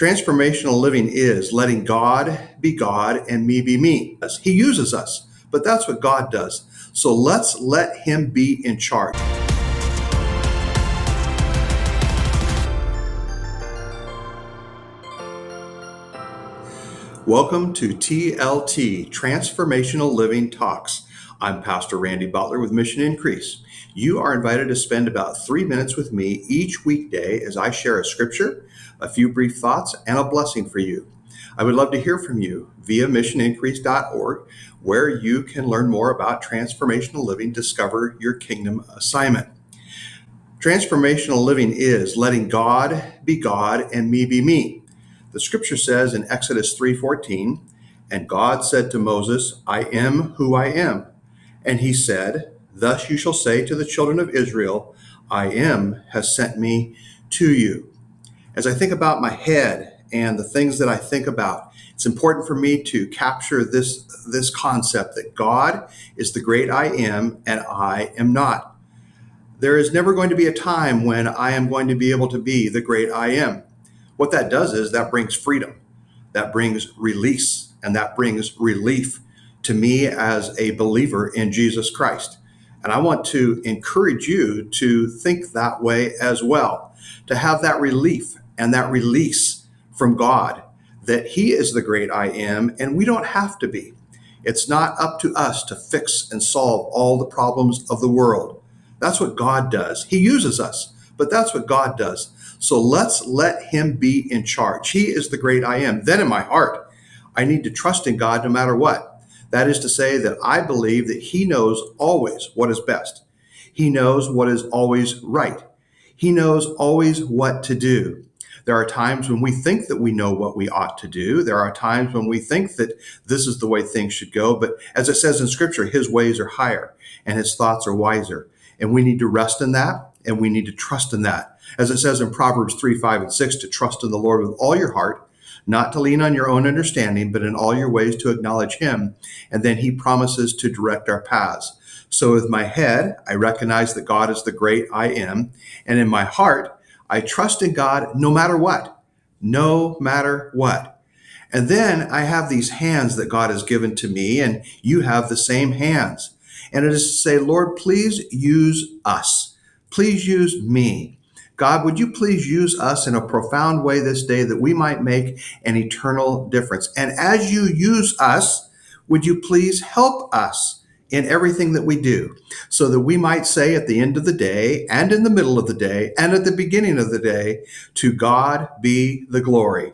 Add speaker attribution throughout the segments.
Speaker 1: Transformational living is letting God be God and me be me. He uses us, but that's what God does. So let's let him be in charge. Welcome to TLT, Transformational Living Talks. I'm Pastor Randy Butler with Mission Increase. You are invited to spend about 3 minutes with me each weekday as I share a scripture, a few brief thoughts, and a blessing for you. I would love to hear from you via missionincrease.org, where you can learn more about transformational living, discover your kingdom assignment. Transformational living is letting God be God and me be me. The scripture says in Exodus 3:14, "And God said to Moses, I am who I am. And he said, Thus you shall say to the children of Israel, I am has sent me to you." As I think about my head and the things that I think about, it's important for me to capture this concept that God is the great I am and I am not. There is never going to be a time when I am going to be able to be the great I am. What that does is that brings freedom, that brings release, and that brings relief to me as a believer in Jesus Christ. And I want to encourage you to think that way as well, to have that relief and that release from God, that he is the great I am, and we don't have to be. It's not up to us to fix and solve all the problems of the world. That's what God does. He uses us, but that's what God does. So let's let him be in charge. He is the great I am. Then in my heart, I need to trust in God no matter what. That is to say that I believe that he knows always what is best. He knows what is always right. He knows always what to do. There are times when we think that we know what we ought to do. There are times when we think that this is the way things should go. But as it says in Scripture, his ways are higher and his thoughts are wiser. And we need to rest in that, and we need to trust in that. As it says in Proverbs 3:5-6, to trust in the Lord with all your heart, not to lean on your own understanding, but in all your ways to acknowledge him. And then he promises to direct our paths. So with my head, I recognize that God is the great I am. And in my heart, I trust in God no matter what. No matter what. And then I have these hands that God has given to me, and you have the same hands. And it is to say, Lord, please use us. Please use me. God, would you please use us in a profound way this day that we might make an eternal difference? And as you use us, would you please help us in everything that we do so that we might say at the end of the day and in the middle of the day and at the beginning of the day, to God be the glory.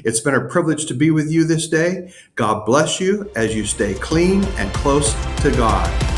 Speaker 1: It's been a privilege to be with you this day. God bless you as you stay clean and close to God.